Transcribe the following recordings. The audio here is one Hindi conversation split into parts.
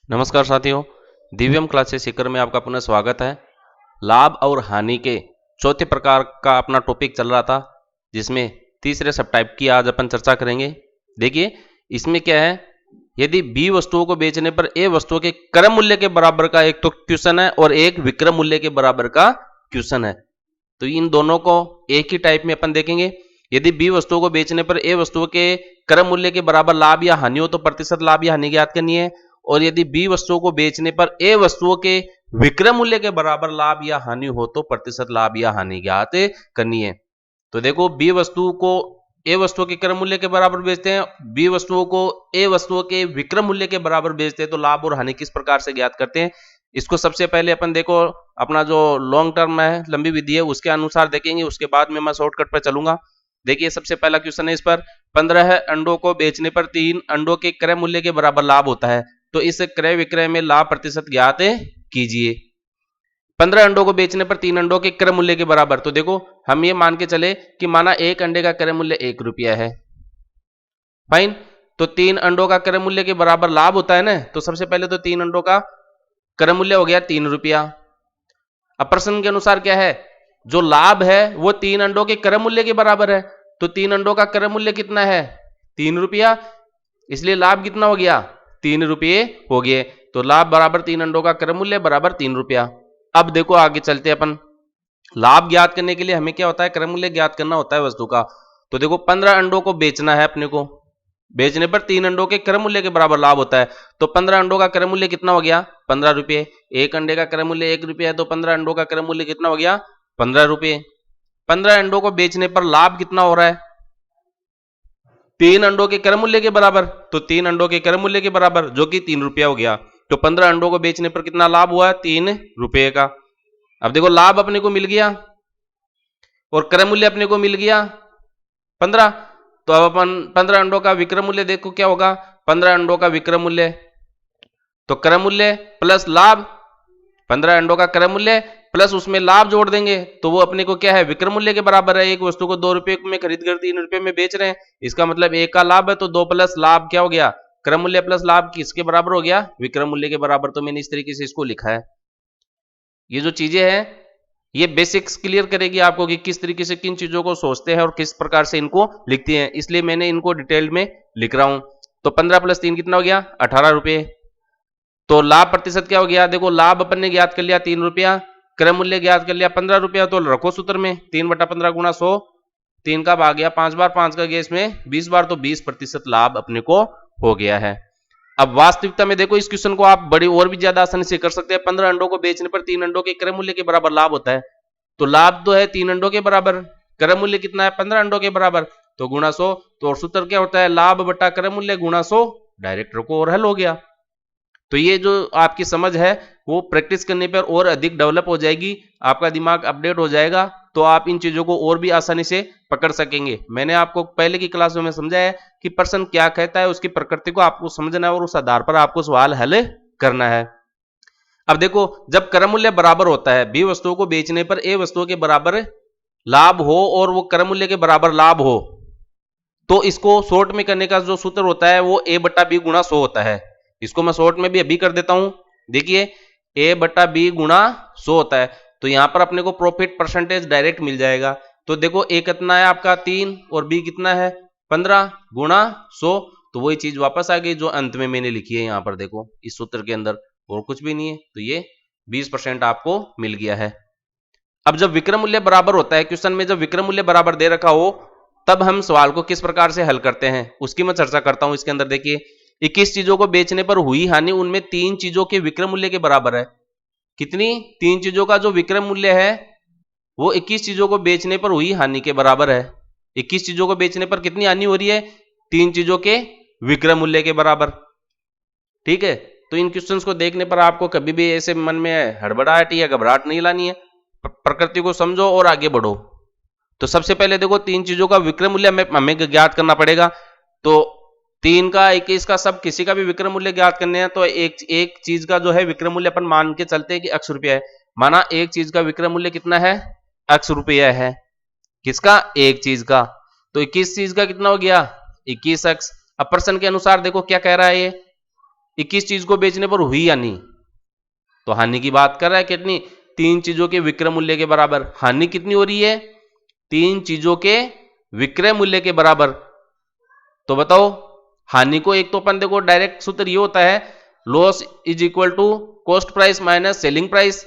नमस्कार साथियों, दिव्यम क्लासेस सीकर में आपका पुनः स्वागत है। लाभ और हानि के चौथे प्रकार का अपना टॉपिक चल रहा था, जिसमें तीसरे सब टाइप की आज अपन चर्चा करेंगे। देखिए, इसमें क्या है, यदि बी वस्तुओं को बेचने पर ए वस्तुओं के क्रय मूल्य के बराबर का एक तो क्वेश्चन है और एक विक्रय मूल्य के बराबर का क्वेश्चन है, तो इन दोनों को एक ही टाइप में अपन देखेंगे। यदि बी वस्तुओं को बेचने पर ए वस्तुओं के क्रय मूल्य के बराबर लाभ या हानि हो तो प्रतिशत लाभ या हानि ज्ञात करनी है, और यदि बी वस्तुओं को बेचने पर ए वस्तुओं के विक्रय मूल्य के बराबर लाभ या हानि हो तो प्रतिशत लाभ या हानि ज्ञात करनी है। तो देखो, बी वस्तु को ए वस्तुओं के क्रय मूल्य के बराबर बेचते हैं, बी वस्तुओं को ए वस्तुओं के विक्रय मूल्य के बराबर बेचते हैं, तो लाभ और हानि किस प्रकार से ज्ञात करते हैं, इसको सबसे पहले अपन देखो अपना जो लॉन्ग टर्म है, लंबी विधि है, उसके अनुसार देखेंगे, उसके बाद में मैं शॉर्टकट पर चलूंगा। देखिए, सबसे पहला क्वेश्चन है इस पर, 15 अंडों को बेचने पर 3 अंडों के क्रय मूल्य के बराबर लाभ होता है, तो इस क्रय विक्रय में लाभ प्रतिशत ज्ञात कीजिए। 15 अंडों को बेचने पर 3 अंडों के क्रय मूल्य के बराबर, तो देखो हम ये मान के चले कि माना एक अंडे का क्रय मूल्य 1 रुपया है, फाइन। तो 3 अंडों का क्रय मूल्य के बराबर लाभ होता है ना, तो सबसे पहले तो 3 अंडों का क्रय मूल्य हो गया 3 रुपया। अब प्रश्न के अनुसार क्या है, जो लाभ है वो 3 अंडों के क्रय मूल्य के बराबर है, तो 3 अंडों का क्रय मूल्य कितना है, 3 रुपया, इसलिए लाभ कितना हो गया, 3 रुपये हो गए। तो लाभ बराबर 3 अंडों का क्रय मूल्य बराबर 3 रुपया। अब देखो आगे चलते अपन, लाभ ज्ञात करने के लिए हमें क्या होता है, क्रय मूल्य ज्ञात करना होता है वस्तु का। तो देखो 15 अंडों को बेचना है अपने को, बेचने पर 3 अंडों के क्रय मूल्य के बराबर लाभ होता है, तो 15 अंडों का क्रय मूल्य कितना हो गया, 15 रुपये। एक अंडे का क्रय मूल्य 1 रुपया है, तो 15 अंडों का क्रय मूल्य कितना हो गया, 15 रुपये। 15 अंडों को बेचने पर लाभ कितना हो रहा है, 3 अंडों के क्रय मूल्य के बराबर, तो 3 अंडों के क्रय मूल्य के बराबर जो कि 3 रुपया हो गया। तो 15 अंडों को बेचने पर कितना लाभ हुआ, 3 रुपये का। अब देखो, लाभ अपने को मिल गया और क्रय मूल्य अपने को मिल गया 15, तो अब अपन 15 अंडों का विक्रय मूल्य देखो क्या होगा, 15 अंडों का विक्रय मूल्य, तो क्रय मूल्य प्लस लाभ, 15 अंडों का क्रय मूल्य प्लस उसमें लाभ जोड़ देंगे, तो वो अपने को क्या है, विक्रय मूल्य के बराबर है। एक वस्तु को 2 रुपये में खरीद कर 3 रुपये में बेच रहे हैं, इसका मतलब एक का लाभ है, तो 2 प्लस लाभ क्या हो गया, क्रय मूल्य प्लस लाभ किसके बराबर हो गया, विक्रय मूल्य के बराबर। तो मैंने इस तरीके से इसको लिखा है। ये जो चीजें हैं ये बेसिक्स क्लियर करेगी आपको कि किस तरीके से किन चीजों को सोचते हैं और किस प्रकार से इनको लिखते हैं, इसलिए मैंने इनको डिटेल में लिख रहा हूं। तो 15 प्लस 3 कितना हो गया, 18 रुपये। तो लाभ प्रतिशत क्या हो गया, देखो लाभ अपन ने ज्ञात कर लिया 3 रुपया, क्रय मूल्य ज्ञात कर लिया 15 रुपया, तो रखो सूत्र में 3/15 गुणा 100, 3 का भाग गया 5 बार, 5 का गया इसमें 20 बार, तो 20% लाभ अपने को हो गया है। अब वास्तविकता में देखो, इस क्वेश्चन को आप बड़ी और भी ज्यादा आसानी से कर सकते हैं। 15 अंडों को बेचने पर 3 अंडों के क्रय मूल्य के बराबर लाभ होता है, तो लाभ तो है 3 अंडों के बराबर, क्रय मूल्य कितना है 15 अंडों के बराबर, तो गुणा 100। तो और सूत्र क्या होता है, लाभ बटा क्रय मूल्य गुणा 100, डायरेक्ट रखो और हल हो गया। तो ये जो आपकी समझ है वो प्रैक्टिस करने पर और अधिक डेवलप हो जाएगी, आपका दिमाग अपडेट हो जाएगा, तो आप इन चीजों को और भी आसानी से पकड़ सकेंगे। मैंने आपको पहले की क्लासों में समझाया है कि प्रश्न क्या कहता है, उसकी प्रकृति को आपको समझना है और उस आधार पर आपको सवाल हल करना है। अब देखो, जब क्रय मूल्य बराबर होता है, बी वस्तुओं को बेचने पर ए वस्तुओं के बराबर लाभ हो और वो क्रय मूल्य के बराबर लाभ हो, तो इसको शॉर्ट में करने का जो सूत्र होता है वो ए बटा बी गुणा 100 होता है। इसको मैं शॉर्ट में भी अभी कर देता हूं। देखिए, ए बटा बी गुणा 100 होता है, तो यहां पर अपने को प्रॉफिट परसेंटेज डायरेक्ट मिल जाएगा। तो देखो, ए कितना है आपका 3 और बी कितना है 15 गुणा 100, तो वही चीज वापस आ गई जो अंत में मैंने लिखी है यहां पर, देखो इस सूत्र के अंदर और कुछ भी नहीं है, तो ये 20% आपको मिल गया है। अब जब विक्रय मूल्य बराबर होता है, क्वेश्चन में जब विक्रय मूल्य बराबर दे रखा हो, तब हम सवाल को किस प्रकार से हल करते हैं उसकी मैं चर्चा करता हूं। इसके अंदर देखिए, 21 चीजों को बेचने पर हुई हानि उनमें 3 चीजों के विक्रय मूल्य के बराबर है। कितनी, 3 चीजों का जो विक्रय मूल्य है वो 21 चीजों को बेचने पर हुई हानि के बराबर है। 21 चीजों को बेचने पर कितनी हानि हो रही है, 3 चीजों के विक्रय मूल्य के बराबर। ठीक है, तो इन क्वेश्चंस को देखने पर आपको कभी भी ऐसे मन में हड़बड़ाहट या घबराहट नहीं लानी है, प्रकृति को समझो और आगे बढ़ो। तो सबसे पहले देखो, 3 चीजों का विक्रय मूल्य हमें ज्ञात करना पड़ेगा। तो 3 का 21 का सब किसी का भी विक्रय मूल्य ज्ञात करने हैं, तो एक चीज का जो है विक्रय मूल्य अपन मान के चलते हैं कि x रुपया है। माना एक चीज का विक्रय मूल्य कितना है, x रुपया है। किसका, एक चीज का। तो 21 चीज का कितना हो गया, 21x। अब प्रश्न के अनुसार देखो क्या कह रहा है ये, 21 चीज को बेचने पर हुई हानि। तो हानि की बात कर रहा है कितनी, 3 चीजों के विक्रय मूल्य के बराबर। हानि कितनी हो रही है, 3 चीजों के विक्रय मूल्य के बराबर। तो बताओ हानि को, एक तो अपन देखो डायरेक्ट सूत्र ये होता है loss is equal to cost price minus selling price,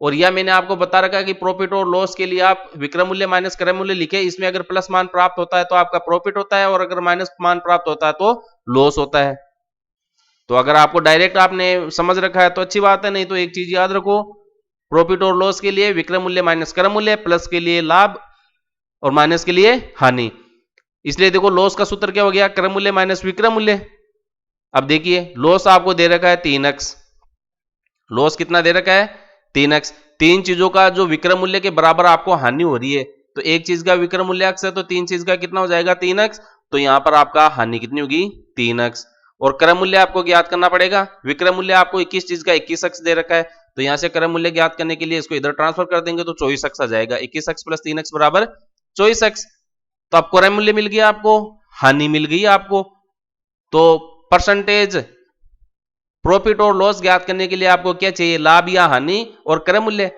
और यह मैंने आपको बता रखा है कि प्रॉफिट और लॉस के लिए आप विक्रय मूल्य माइनस क्रय मूल्य लिखे, इसमें अगर प्लस मान प्राप्त होता है तो आपका प्रॉफिट होता है, और अगर माइनस मान प्राप्त होता है तो लॉस होता है। तो अगर आपको डायरेक्ट आपने समझ रखा है तो अच्छी बात है, नहीं तो एक चीज याद रखो, प्रॉफिट और लॉस के लिए विक्रय मूल्य माइनस क्रय मूल्य, प्लस के लिए लाभ और माइनस के लिए हानि। इसलिए देखो लॉस का सूत्र क्या हो गया, क्रय मूल्य माइनस विक्रय मूल्य। अब देखिए लॉस आपको दे रखा है 3x, लॉस कितना दे रखा है 3x, 3 चीजों का जो विक्रय मूल्य के बराबर आपको हानि हो रही है, तो एक चीज का विक्रय मूल्य x है तो 3 चीज का कितना हो जाएगा 3x, तो यहां पर आपका हानि कितनी होगी 3x। और क्रय मूल्य आपको ज्ञात करना पड़ेगा, विक्रय मूल्य आपको 21 चीज का 21x दे रखा है, तो यहां से क्रय मूल्य ज्ञात करने के लिए इसको इधर ट्रांसफर कर देंगे तो 24x आ जाएगा, 21x प्लस 3x बराबर 24x। तो आपको क्रय मूल्य मिल गया, आपको हानि मिल गई आपको। तो परसेंटेज प्रॉफिट और लॉस ज्ञात करने के लिए आपको क्या चाहिए, लाभ या हानि और क्रय मूल्य।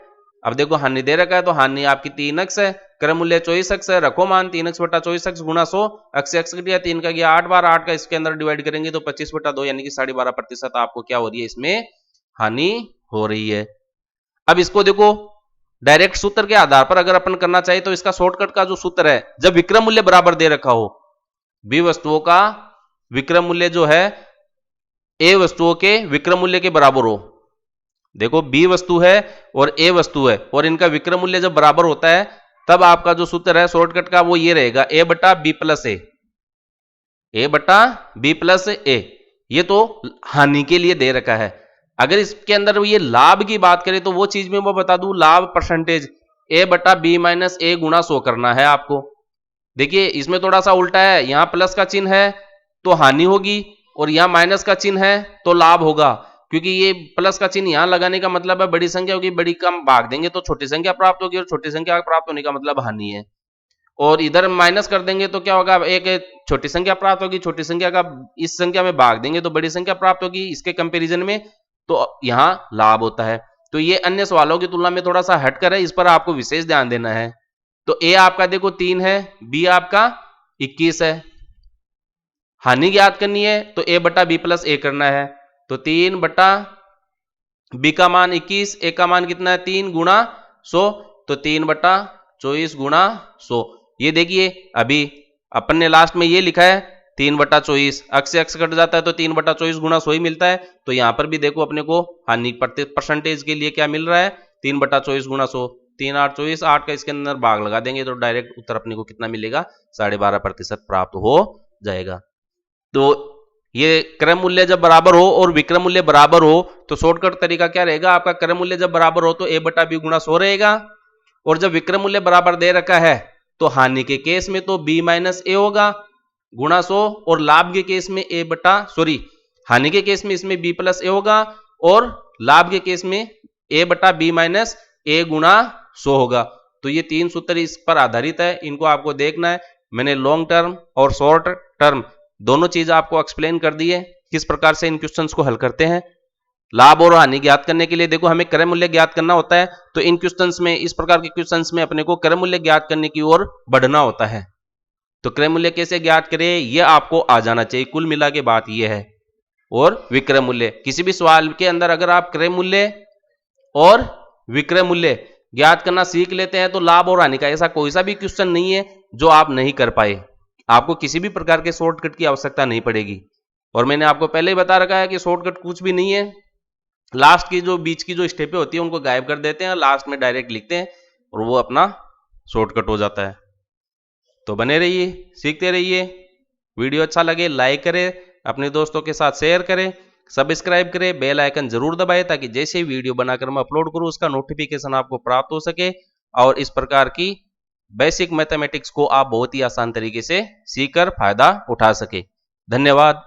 अब देखो हानि दे रखा है तो हानि आपकी 3x है, क्रय मूल्य 24x है, रखो मान 3x बटा 24x गुणा 100, x से x कटिया 3 का गया 8 बार, 8 का इसके अंदर डिवाइड करेंगे तो 25 बटा 2 यानी कि 12.5% आपको क्या हो रही है, इसमें हानि हो रही है। अब इसको देखो डायरेक्ट सूत्र के आधार पर अगर अपन करना चाहिए तो इसका शॉर्टकट का जो सूत्र है, जब विक्रय मूल्य बराबर दे रखा हो, बी वस्तुओं का विक्रय मूल्य जो है ए वस्तुओं के विक्रय मूल्य के बराबर हो, देखो बी वस्तु है और ए वस्तु है और इनका विक्रय मूल्य जब बराबर होता है तब आपका जो सूत्र है शॉर्टकट का वो ये रहेगा ए बटा बी प्लस ए, ए बटा बी प्लस ए। ये तो हानि के लिए दे रखा है। अगर इसके अंदर ये लाभ की बात करें तो वो चीज में मैं बता दूं, लाभ परसेंटेज ए बटा बी माइनस ए गुणा 100 करना है आपको। देखिए इसमें थोड़ा सा उल्टा है, यहां प्लस का चिन्ह है तो हानि होगी और यहां माइनस का चिन्ह है तो लाभ होगा, क्योंकि ये प्लस का चिन्ह यहां लगाने का मतलब है बड़ी संख्या होगी, बड़ी कम भाग देंगे तो छोटी संख्या प्राप्त होगी और छोटी संख्या प्राप्त होने का मतलब हानि है, और इधर माइनस कर देंगे तो क्या होगा, एक छोटी संख्या प्राप्त होगी, छोटी संख्या का इस संख्या में भाग देंगे तो बड़ी संख्या प्राप्त होगी इसके कंपैरिजन में, तो यहां लाभ होता है। तो ये अन्य सवालों की तुलना में थोड़ा सा हटकर है, इस पर आपको विशेष ध्यान देना है। तो ए आपका देखो 3 है, बी आपका 21 है, हानि ज्ञात करनी है तो ए बटा बी प्लस ए करना है, तो 3 बटा बी का मान 21, ए का मान कितना है 3 गुणा 100, तो 3 बटा 24 गुणा 100। ये देखिए अभी अपन ने लास्ट में ये लिखा है 3 बटा 24, अक्स से अक्स कट जाता है तो 3 बटा 24 गुणा 100 ही मिलता है, तो यहां पर भी देखो अपने को हानि परसेंटेज के लिए क्या मिल रहा है 3 बटा 24 गुणा 100, 3 8 24, 8 का इसके अंदर भाग लगा देंगे तो डायरेक्ट उत्तर अपने को कितना मिलेगा 12.5% प्राप्त हो जाएगा। तो ये क्रय मूल्य जब बराबर हो और विक्रय मूल्य बराबर हो तो शॉर्टकट तरीका क्या रहेगा, आपका क्रय मूल्य जब बराबर हो तो ए बटा बी गुणा 100 रहेगा, और जब विक्रय मूल्य बराबर दे रखा है तो हानि के केस में तो बी माइनस ए होगा गुणा 100, और लाभ के केस में ए बटा हानि के केस में इसमें बी प्लस ए होगा और लाभ के केस में ए बटा बी माइनस ए गुणा 100 होगा। तो ये 3 सूत्र इस पर आधारित है, इनको आपको देखना है। मैंने लॉन्ग टर्म और शॉर्ट टर्म दोनों चीज आपको एक्सप्लेन कर दी है, किस प्रकार से इन क्वेश्चंस को हल करते हैं। लाभ और हानि ज्ञात करने के लिए देखो हमें क्रय मूल्य ज्ञात करना होता है, तो इन क्वेश्चंस में, इस प्रकार के क्वेश्चंस में अपने को क्रय मूल्य ज्ञात करने की ओर बढ़ना होता है। तो क्रय मूल्य कैसे ज्ञात करें ये आपको आ जाना चाहिए, कुल मिला के बात ये है। और विक्रय मूल्य, किसी भी सवाल के अंदर अगर आप क्रय मूल्य और विक्रय मूल्य ज्ञात करना सीख लेते हैं तो लाभ और हानि का ऐसा कोई सा भी क्वेश्चन नहीं है जो आप नहीं कर पाए, आपको किसी भी प्रकार के शॉर्टकट की आवश्यकता नहीं पड़ेगी। और मैंने आपको पहले ही बता रखा है कि शॉर्टकट कुछ भी नहीं है, लास्ट की जो बीच की जो स्टेपें होती है उनको गायब कर देते हैं, लास्ट में डायरेक्ट लिखते हैं और वो अपना शॉर्टकट हो जाता है। तो बने रहिए, सीखते रहिए। वीडियो अच्छा लगे लाइक करें, अपने दोस्तों के साथ शेयर करें, सब्सक्राइब करें, बेल आइकन जरूर दबाएं ताकि जैसे ही वीडियो बनाकर मैं अपलोड करूं उसका नोटिफिकेशन आपको प्राप्त हो सके और इस प्रकार की बेसिक मैथमेटिक्स को आप बहुत ही आसान तरीके से सीखकर फायदा उठा सके। धन्यवाद।